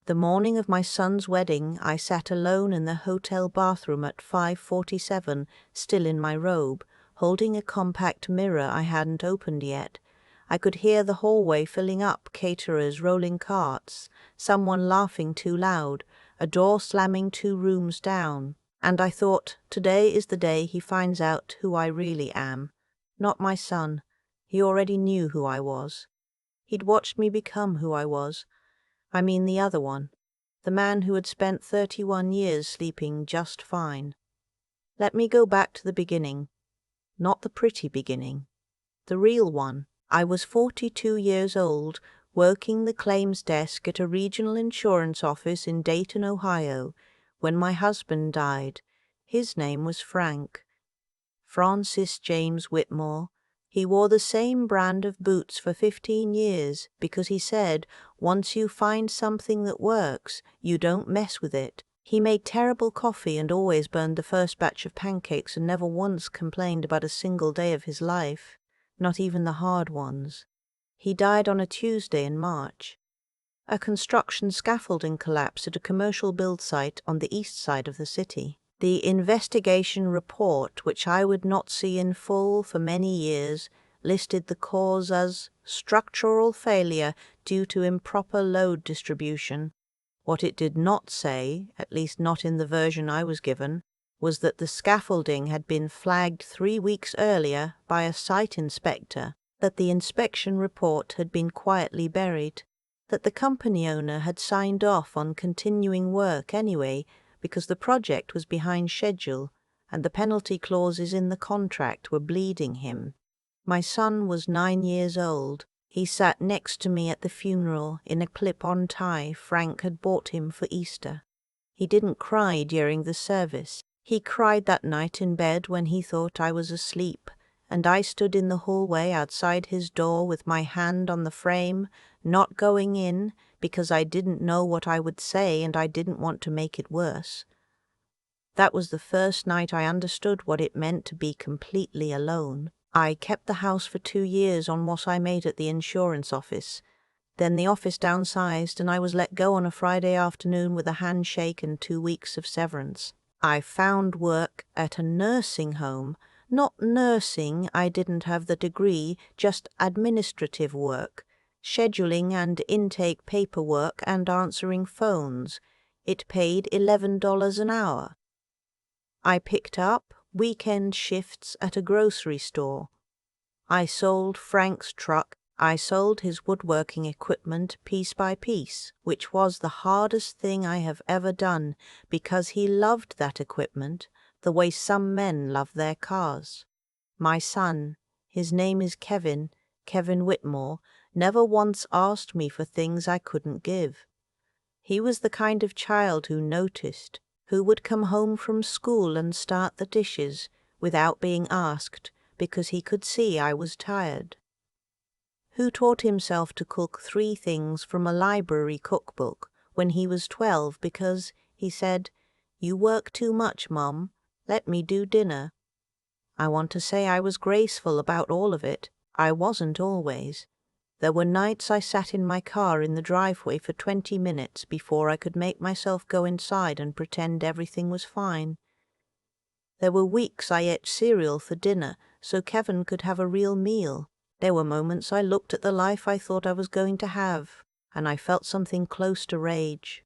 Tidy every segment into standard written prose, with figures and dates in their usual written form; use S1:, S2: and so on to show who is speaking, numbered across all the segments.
S1: The morning of my son's wedding, I sat alone in the hotel bathroom at 5:47, still in my robe, holding a compact mirror I hadn't opened yet. I could hear the hallway filling up, caterers rolling carts, someone laughing too loud, a door slamming 2 rooms down. And I thought, today is the day he finds out who I really am. Not my son. He already knew who I was. He'd watched me become who I was. I mean the other one. The man who had spent 31 years sleeping just fine. Let me go back to the beginning. Not the pretty beginning. The real one. I was 42 years old, working the claims desk at a regional insurance office in Dayton, Ohio, when my husband died. His name was Frank. Francis James Whitmore. He wore the same brand of boots for 15 years because he said, once you find something that works, you don't mess with it. He made terrible coffee and always burned the first batch of pancakes and never once complained about a single day of his life, not even the hard ones. He died on a Tuesday in March. A construction scaffolding collapsed at a commercial build site on the east side of the city. The investigation report, which I would not see in full for many years, listed the cause as structural failure due to improper load distribution. What it did not say, at least not in the version I was given, was that the scaffolding had been flagged 3 weeks earlier by a site inspector, that the inspection report had been quietly buried, that the company owner had signed off on continuing work anyway because the project was behind schedule and the penalty clauses in the contract were bleeding him. My son was 9 years old. He sat next to me at the funeral in a clip-on tie Frank had bought him for Easter. He didn't cry during the service. He cried that night in bed when he thought I was asleep, and I stood in the hallway outside his door with my hand on the frame, not going in because I didn't know what I would say and I didn't want to make it worse. That was the first night I understood what it meant to be completely alone. I kept the house for 2 years on what I made at the insurance office. Then the office downsized and I was let go on a Friday afternoon with a handshake and 2 weeks of severance. I found work at a nursing home. Not nursing, I didn't have the degree, just administrative work, scheduling and intake paperwork and answering phones. It paid $11 an hour. I picked up weekend shifts at a grocery store. I sold Frank's truck. I sold his woodworking equipment piece by piece, which was the hardest thing I have ever done because he loved that equipment the way some men love their cars. My son, his name is Kevin Whitmore, never once asked me for things I couldn't give. He was the kind of child who noticed, who would come home from school and start the dishes without being asked because he could see I was tired. Who taught himself to cook 3 things from a library cookbook when he was 12 because, he said, "You work too much, Mom. Let me do dinner." I want to say I was graceful about all of it. I wasn't always. There were nights I sat in my car in the driveway for 20 minutes before I could make myself go inside and pretend everything was fine. There were weeks I ate cereal for dinner so Kevin could have a real meal. There were moments I looked at the life I thought I was going to have, and I felt something close to rage.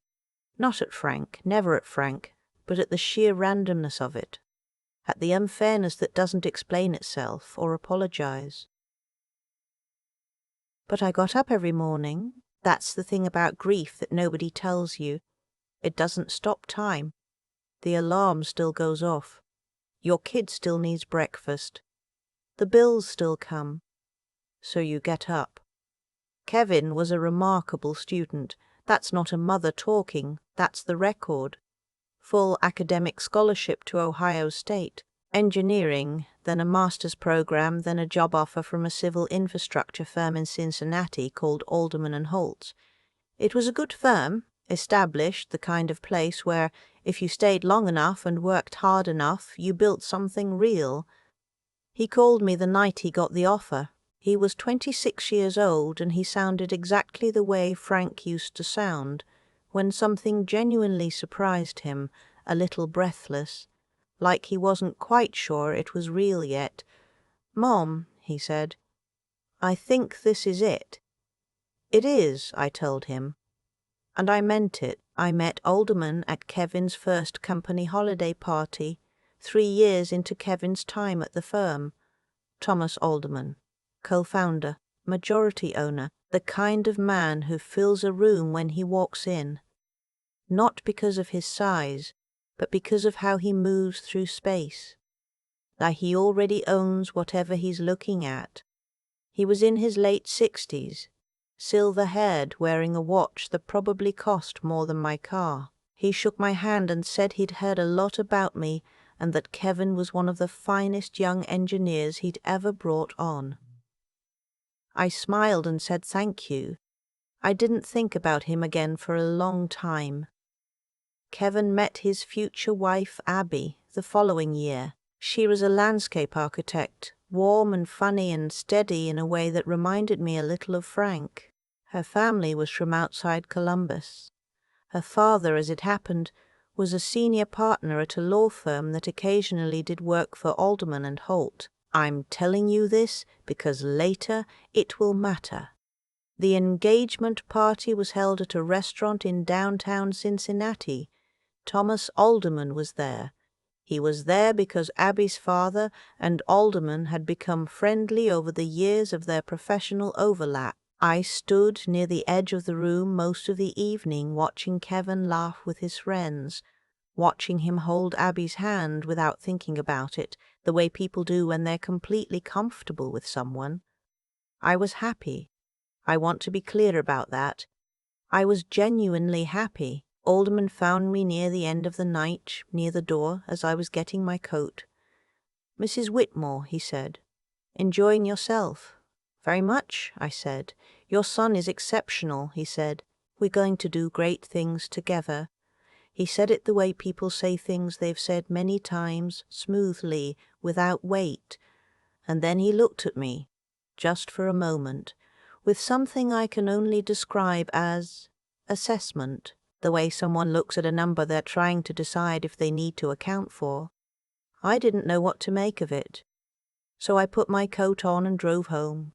S1: Not at Frank, never at Frank, but at the sheer randomness of it, at the unfairness that doesn't explain itself or apologize. But I got up every morning. That's the thing about grief that nobody tells you. It doesn't stop time. The alarm still goes off. Your kid still needs breakfast. The bills still come. So you get up. Kevin was a remarkable student. That's not a mother talking, that's the record. Full academic scholarship to Ohio State. Engineering, then a master's program, then a job offer from a civil infrastructure firm in Cincinnati called Alderman & Holtz. It was a good firm, established, the kind of place where, if you stayed long enough and worked hard enough, you built something real. He called me the night he got the offer. He was 26 years old and he sounded exactly the way Frank used to sound, when something genuinely surprised him, a little breathless, like he wasn't quite sure it was real yet. "Mom," he said, "I think this is it." "It is," I told him. And I meant it. I met Alderman at Kevin's first company holiday party, 3 years into Kevin's time at the firm. Thomas Alderman, co-founder, majority owner, the kind of man who fills a room when he walks in. Not because of his size, but because of how he moves through space. Like he already owns whatever he's looking at. He was in his late 60s, silver-haired, wearing a watch that probably cost more than my car. He shook my hand and said he'd heard a lot about me and that Kevin was one of the finest young engineers he'd ever brought on. I smiled and said thank you. I didn't think about him again for a long time. Kevin met his future wife, Abby, the following year. She was a landscape architect, warm and funny and steady in a way that reminded me a little of Frank. Her family was from outside Columbus. Her father, as it happened, was a senior partner at a law firm that occasionally did work for Alderman and Holt. I'm telling you this because later it will matter. The engagement party was held at a restaurant in downtown Cincinnati. Thomas Alderman was there. He was there because Abby's father and Alderman had become friendly over the years of their professional overlap. I stood near the edge of the room most of the evening watching Kevin laugh with his friends, watching him hold Abby's hand without thinking about it, the way people do when they're completely comfortable with someone. I was happy. I want to be clear about that. I was genuinely happy. Alderman found me near the end of the night, near the door, as I was getting my coat. "Mrs. Whitmore," he said, "enjoying yourself?" "Very much," I said. "Your son is exceptional," he said. "We're going to do great things together." He said it the way people say things they've said many times, smoothly, without weight. And then he looked at me, just for a moment, with something I can only describe as assessment, the way someone looks at a number they're trying to decide if they need to account for. I didn't know what to make of it, so I put my coat on and drove home.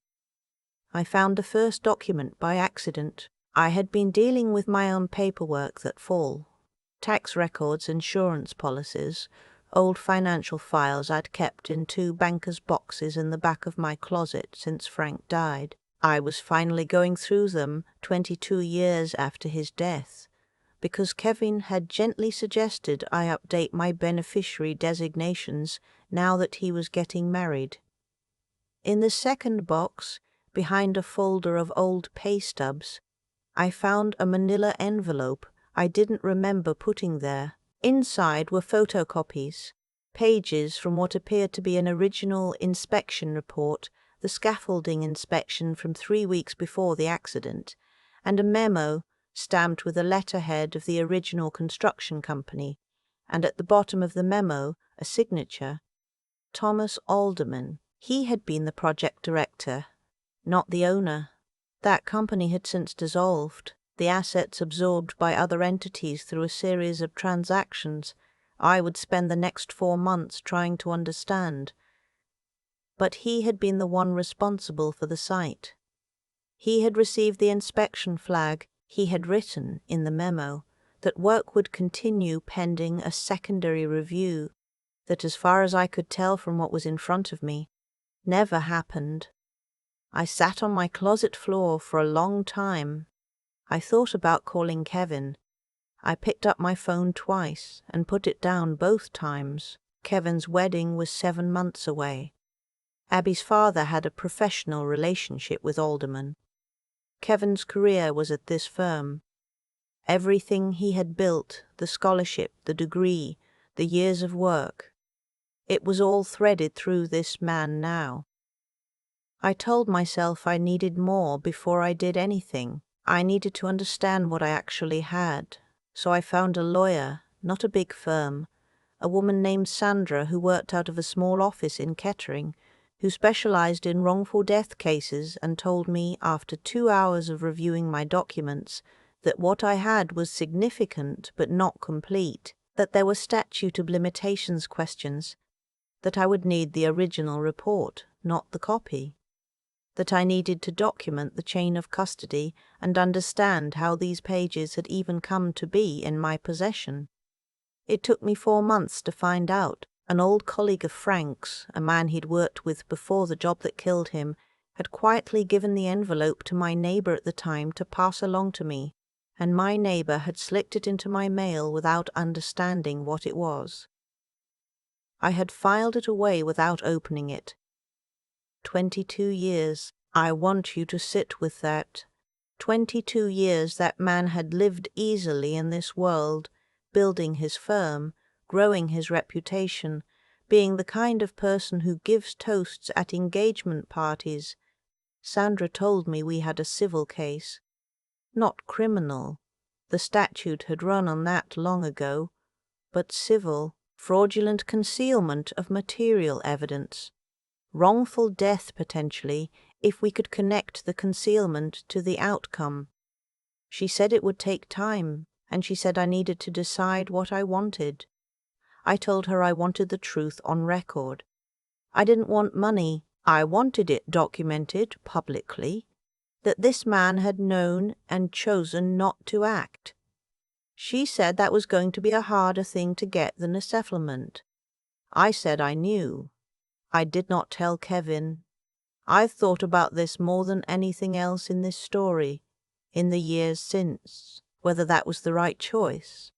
S1: I found the first document by accident. I had been dealing with my own paperwork that fall. Tax records, insurance policies, old financial files I'd kept in 2 banker's boxes in the back of my closet since Frank died. I was finally going through them 22 years after his death, because Kevin had gently suggested I update my beneficiary designations now that he was getting married. In the second box, behind a folder of old pay stubs, I found a manila envelope I didn't remember putting there. Inside were photocopies, pages from what appeared to be an original inspection report, the scaffolding inspection from 3 weeks before the accident, and a memo stamped with a letterhead of the original construction company, and at the bottom of the memo, a signature, Thomas Alderman. He had been the project director, not the owner. That company had since dissolved, the assets absorbed by other entities through a series of transactions I would spend the next 4 months trying to understand. But he had been the one responsible for the site. He had received the inspection flag. He had written in the memo that work would continue pending a secondary review that, as far as I could tell from what was in front of me, never happened. I sat on my closet floor for a long time. I thought about calling Kevin. I picked up my phone twice and put it down both times. Kevin's wedding was 7 months away. Abby's father had a professional relationship with Alderman. Kevin's career was at this firm. Everything he had built, the scholarship, the degree, the years of work, it was all threaded through this man now. I told myself I needed more before I did anything. I needed to understand what I actually had. So I found a lawyer, not a big firm, a woman named Sandra who worked out of a small office in Kettering, who specialized in wrongful death cases, and told me, after 2 hours of reviewing my documents, that what I had was significant but not complete, that there were statute of limitations questions, that I would need the original report, not the copy, that I needed to document the chain of custody and understand how these pages had even come to be in my possession. It took me 4 months to find out. An old colleague of Frank's, a man he'd worked with before the job that killed him, had quietly given the envelope to my neighbor at the time to pass along to me, and my neighbor had slipped it into my mail without understanding what it was. I had filed it away without opening it. 22 years. I want you to sit with that. 22 years that man had lived easily in this world, building his firm, growing his reputation, being the kind of person who gives toasts at engagement parties. Sandra told me we had a civil case. Not criminal. The statute had run on that long ago. But civil. Fraudulent concealment of material evidence. Wrongful death, potentially, if we could connect the concealment to the outcome. She said it would take time, and she said I needed to decide what I wanted. I told her I wanted the truth on record. I didn't want money. I wanted it documented publicly, that this man had known and chosen not to act. She said that was going to be a harder thing to get than a settlement. I said I knew. I did not tell Kevin. I've thought about this more than anything else in this story, in the years since, whether that was the right choice,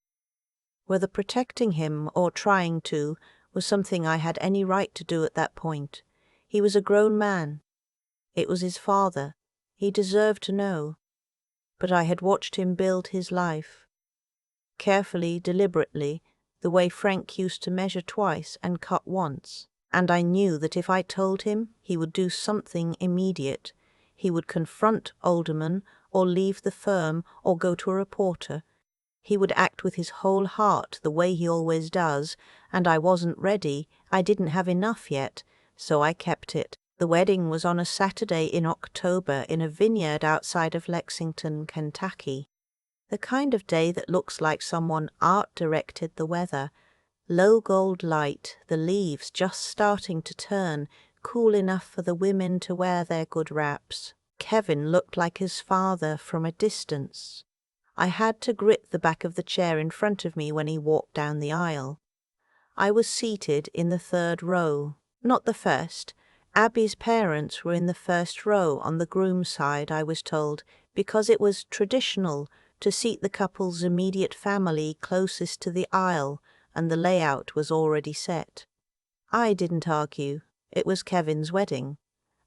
S1: whether protecting him, or trying to, was something I had any right to do at that point. He was a grown man. It was his father. He deserved to know. But I had watched him build his life. Carefully, deliberately, the way Frank used to measure twice and cut once. And I knew that if I told him, he would do something immediate. He would confront Alderman, or leave the firm, or go to a reporter. He would act with his whole heart the way he always does, and I wasn't ready. I didn't have enough yet, so I kept it. The wedding was on a Saturday in October in a vineyard outside of Lexington, Kentucky. The kind of day that looks like someone art-directed the weather. Low gold light, the leaves just starting to turn, cool enough for the women to wear their good wraps. Kevin looked like his father from a distance. I had to grip the back of the chair in front of me when he walked down the aisle. I was seated in the 3rd row, not the first. Abby's parents were in the 1st row on the groom's side, I was told, because it was traditional to seat the couple's immediate family closest to the aisle, and the layout was already set. I didn't argue. It was Kevin's wedding,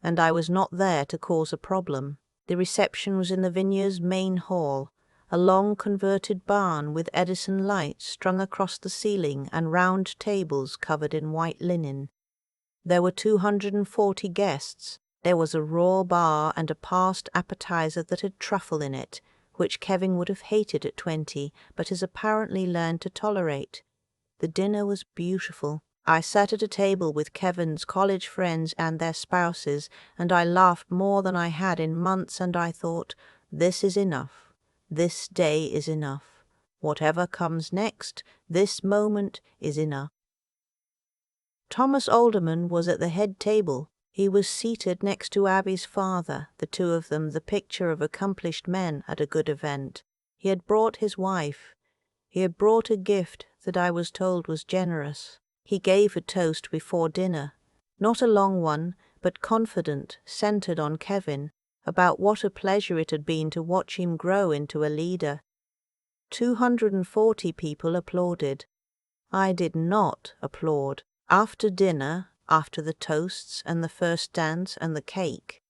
S1: and I was not there to cause a problem. The reception was in the vineyard's main hall, a long converted barn with Edison lights strung across the ceiling and round tables covered in white linen. There were 240 guests. There was a raw bar and a passed appetizer that had truffle in it, which Kevin would have hated at 20, but has apparently learned to tolerate. The dinner was beautiful. I sat at a table with Kevin's college friends and their spouses, and I laughed more than I had in months, and I thought, this is enough. This day is enough. Whatever comes next, this moment is enough. Thomas Alderman was at the head table. He was seated next to Abby's father, the two of them the picture of accomplished men at a good event. He had brought his wife. He had brought a gift that I was told was generous. He gave a toast before dinner, not a long one, but confident, centered on Kevin, about what a pleasure it had been to watch him grow into a leader. 240 people applauded. I did not applaud. After dinner, after the toasts and the first dance and the cake,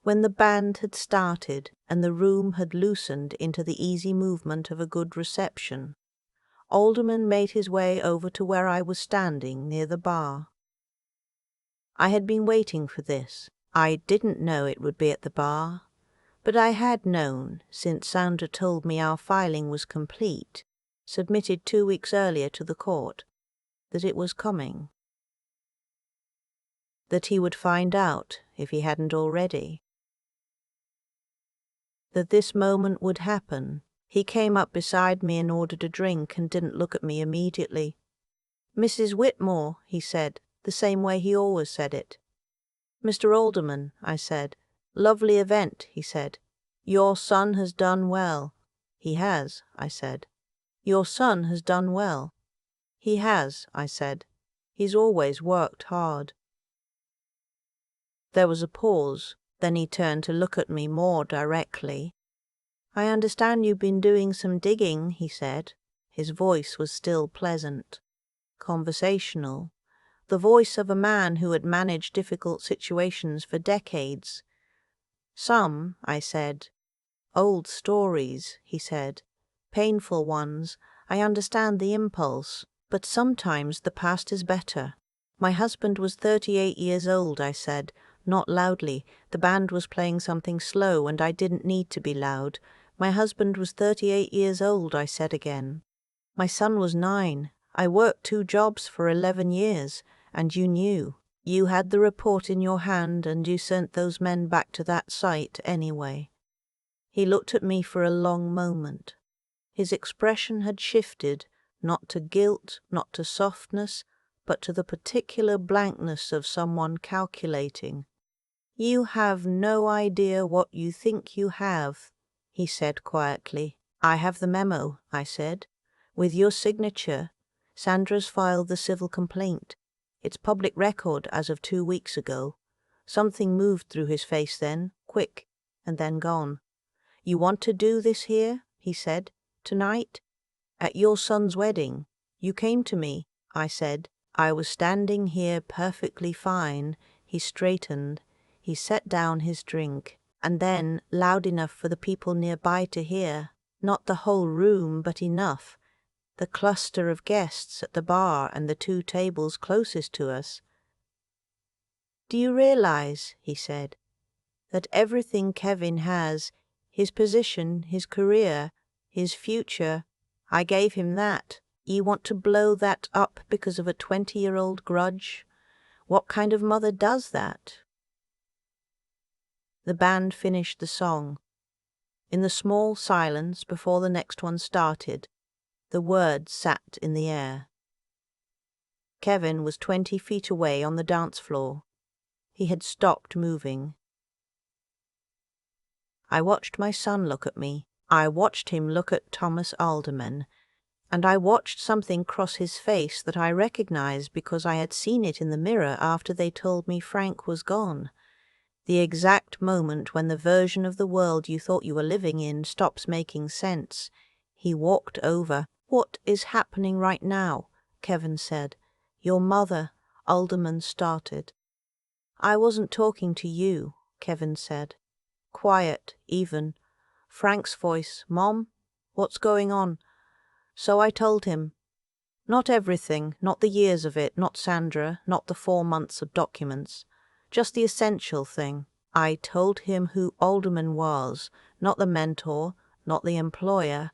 S1: when the band had started and the room had loosened into the easy movement of a good reception, Alderman made his way over to where I was standing near the bar. I had been waiting for this. I didn't know it would be at the bar, but I had known, since Sandra told me our filing was complete, submitted 2 weeks earlier to the court, that it was coming. That he would find out, if he hadn't already. That this moment would happen, He came up beside me and ordered a drink and didn't look at me immediately. "Mrs. Whitmore," he said, the same way he always said it. "Mr. Alderman," I said. "Lovely event," he said. "Your son has done well." "He has," I said. "Your son has done well." "He has," I said. "He's always worked hard." There was a pause. Then he turned to look at me more directly. "I understand you've been doing some digging," he said. His voice was still pleasant, conversational, the voice of a man who had managed difficult situations for decades. "Some," I said. "Old stories," he said. "Painful ones. I understand the impulse. But sometimes the past is better. My husband was 38 years old," I said, not loudly. The band was playing something slow and I didn't need to be loud. "My husband was 38 years old," I said again. "My son was 9. I worked 2 jobs for 11 years, and you knew. You had the report in your hand and you sent those men back to that site anyway." He looked at me for a long moment. His expression had shifted, not to guilt, not to softness, but to the particular blankness of someone calculating. "You have no idea what you think you have," he said quietly. "I have the memo," I said. "With your signature. Sandra's filed the civil complaint. It's public record as of 2 weeks ago." Something moved through his face then, quick, and then gone. "You want to do this here?" he said. "Tonight? At your son's wedding? You came to me," I said. I was standing here perfectly fine. He straightened. He set down his drink, and then, loud enough for the people nearby to hear, not the whole room, but enough, the cluster of guests at the bar and the 2 tables closest to us. "Do you realize," he said, "that everything Kevin has, his position, his career, his future, I gave him that. You want to blow that up because of a 20-year-old grudge? What kind of mother does that?" The band finished the song. In the small silence before the next one started, the words sat in the air. Kevin was 20 feet away on the dance floor. He had stopped moving. I watched my son look at me. I watched him look at Thomas Alderman, and I watched something cross his face that I recognized because I had seen it in the mirror after they told me Frank was gone. The exact moment when the version of the world you thought you were living in stops making sense. He walked over. "What is happening right now?" Kevin said. "Your mother," Alderman started. "I wasn't talking to you," Kevin said. Quiet, even. Frank's voice. "Mom, what's going on?" So I told him. Not everything, not the years of it, not Sandra, not the 4 months of documents. Just the essential thing. I told him who Alderman was, not the mentor, not the employer.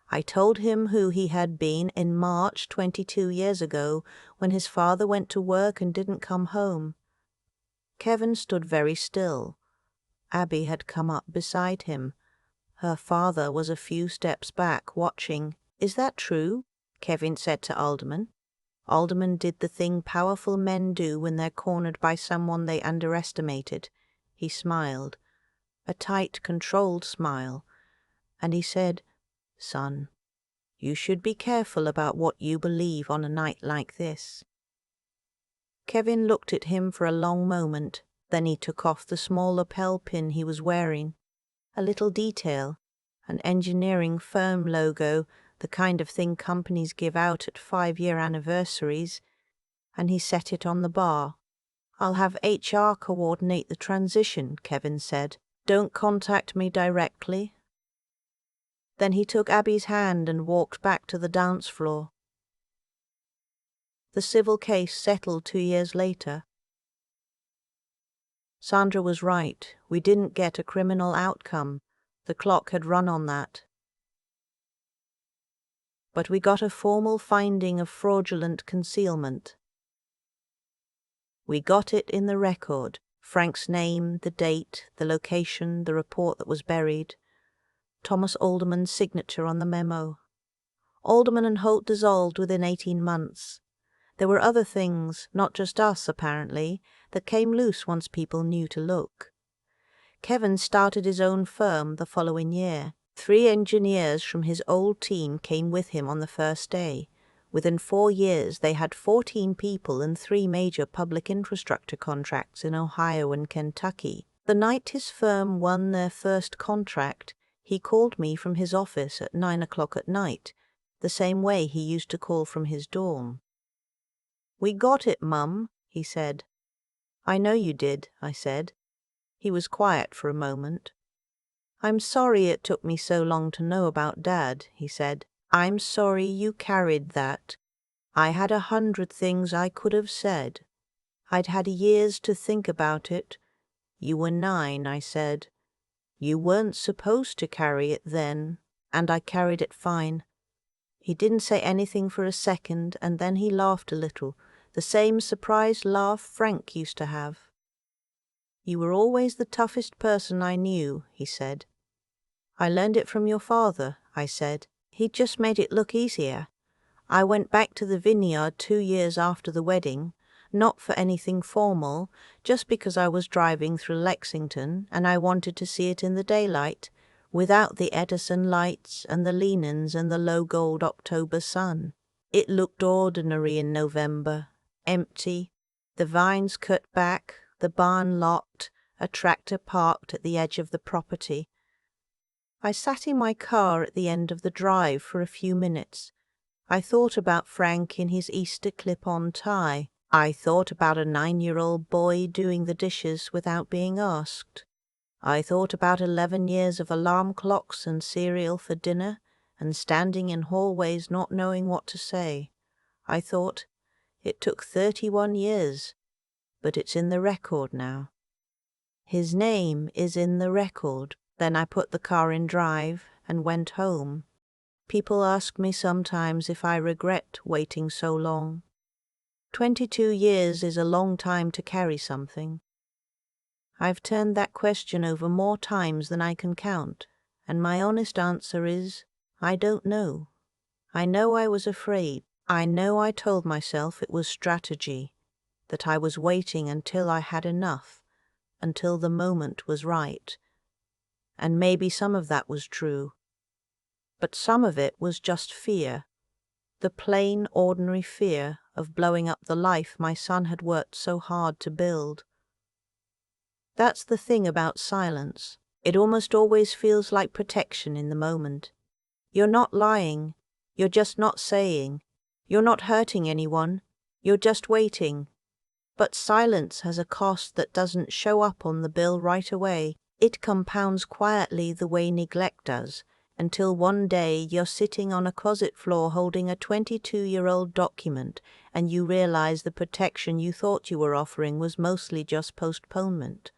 S1: I told him who he had been in March 22 years ago when his father went to work and didn't come home. Kevin stood very still. Abby had come up beside him. Her father was a few steps back, watching. "Is that true?" Kevin said to Alderman. Alderman did the thing powerful men do when they're cornered by someone they underestimated. He smiled, a tight, controlled smile, and he said, "Son, you should be careful about what you believe on a night like this." Kevin looked at him for a long moment. Then he took off the small lapel pin he was wearing. A little detail, an engineering firm logo, the kind of thing companies give out at 5-year anniversaries, and he set it on the bar. "I'll have HR coordinate the transition," Kevin said. "Don't contact me directly." Then he took Abby's hand and walked back to the dance floor. The civil case settled 2 years later. Sandra was right. We didn't get a criminal outcome. The clock had run on that. But we got a formal finding of fraudulent concealment. We got it in the record, Frank's name, the date, the location, the report that was buried. Thomas Alderman's signature on the memo. Alderman and Holt dissolved within 18 months. There were other things, not just us apparently, that came loose once people knew to look. Kevin started his own firm the following year. 3 engineers from his old team came with him on the first day. Within 4 years they had 14 people and 3 major public infrastructure contracts in Ohio and Kentucky. The night his firm won their first contract, he called me from his office at 9 o'clock at night, the same way he used to call from his dorm. "We got it, Mum," he said. "I know you did," I said. He was quiet for a moment. "I'm sorry it took me so long to know about Dad," he said. "I'm sorry you carried that. I had 100 things I could have said. I'd had years to think about it. You were 9, I said. You weren't supposed to carry it then, and I carried it fine." He didn't say anything for a second, and then he laughed a little, the same surprised laugh Frank used to have. "You were always the toughest person I knew," he said. "I learned it from your father," I said. "He just made it look easier. I went back to the vineyard 2 years after the wedding, not for anything formal, just because I was driving through Lexington and I wanted to see it in the daylight, without the Edison lights and the Lenins and the low-gold October sun. It looked ordinary in November, empty, the vines cut back, the barn locked, a tractor parked at the edge of the property. I sat in my car at the end of the drive for a few minutes. I thought about Frank in his Easter clip-on tie. I thought about a 9-year-old boy doing the dishes without being asked. I thought about 11 years of alarm clocks and cereal for dinner, and standing in hallways not knowing what to say. I thought, it took 31 years, but it's in the record now. His name is in the record. Then I put the car in drive and went home. People ask me sometimes if I regret waiting so long. 22 years is a long time to carry something. I've turned that question over more times than I can count, and my honest answer is, I don't know. I know I was afraid. I know I told myself it was strategy, that I was waiting until I had enough, until the moment was right. And maybe some of that was true. But some of it was just fear, the plain, ordinary fear of blowing up the life my son had worked so hard to build. That's the thing about silence. It almost always feels like protection in the moment. You're not lying. You're just not saying. You're not hurting anyone. You're just waiting. But silence has a cost that doesn't show up on the bill right away. It compounds quietly the way neglect does, until one day you're sitting on a closet floor holding a 22-year-old document and you realize the protection you thought you were offering was mostly just postponement.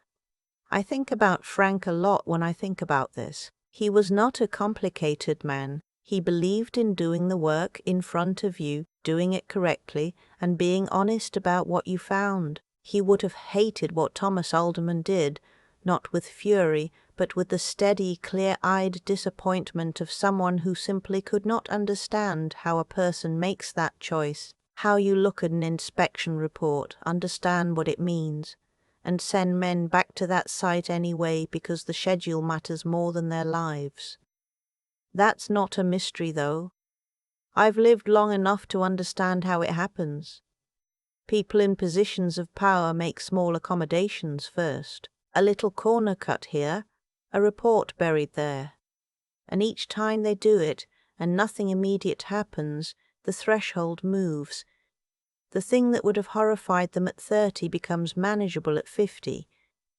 S1: I think about Frank a lot when I think about this. He was not a complicated man. He believed in doing the work in front of you, doing it correctly, and being honest about what you found. He would have hated what Thomas Alderman did, not with fury, but with the steady, clear-eyed disappointment of someone who simply could not understand how a person makes that choice, how you look at an inspection report, understand what it means, and send men back to that site anyway because the schedule matters more than their lives. That's not a mystery, though. I've lived long enough to understand how it happens. People in positions of power make small accommodations first. A little corner cut here, a report buried there. And each time they do it, and nothing immediate happens, the threshold moves. The thing that would have horrified them at 30 becomes manageable at 50.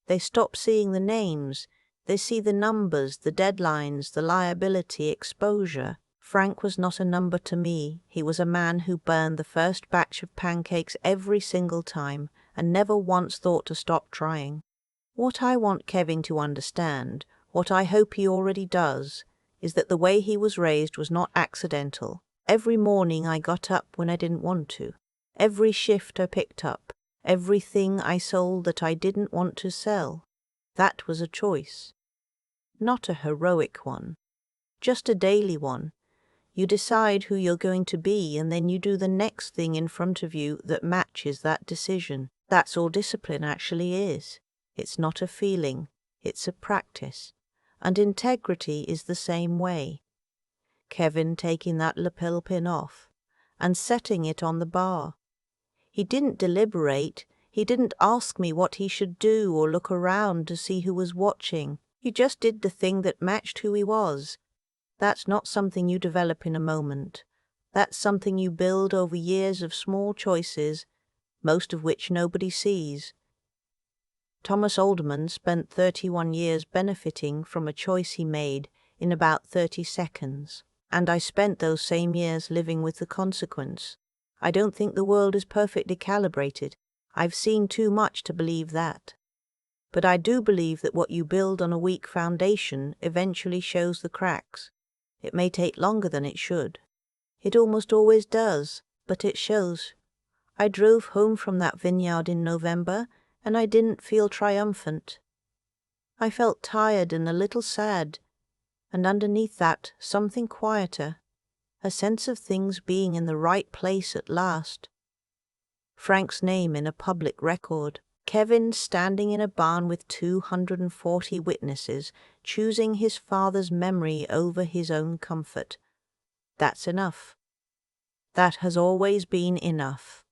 S1: They stop seeing the names. They see the numbers, the deadlines, the liability, exposure. Frank was not a number to me. He was a man who burned the first batch of pancakes every single time and never once thought to stop trying. What I want Kevin to understand, what I hope he already does, is that the way he was raised was not accidental. Every morning I got up when I didn't want to. Every shift I picked up. Everything I sold that I didn't want to sell. That was a choice. Not a heroic one. just a daily one. You decide who you're going to be, and then you do the next thing in front of you that matches that decision. That's all discipline actually is. It's not a feeling, it's a practice. And integrity is the same way. Kevin taking that lapel pin off and setting it on the bar. He didn't deliberate. He didn't ask me what he should do or look around to see who was watching. He just did the thing that matched who he was. That's not something you develop in a moment. That's something you build over years of small choices, most of which nobody sees. Thomas Alderman spent 31 years benefiting from a choice he made in about 30 seconds. And I spent those same years living with the consequence. I don't think the world is perfectly calibrated. I've seen too much to believe that. But I do believe that what you build on a weak foundation eventually shows the cracks. It may take longer than it should. It almost always does, but it shows. I drove home from that vineyard in November, and I didn't feel triumphant. I felt tired and a little sad, and underneath that, something quieter, a sense of things being in the right place at last. Frank's name in a public record. Kevin standing in a barn with 240 witnesses, choosing his father's memory over his own comfort. That's enough. That has always been enough.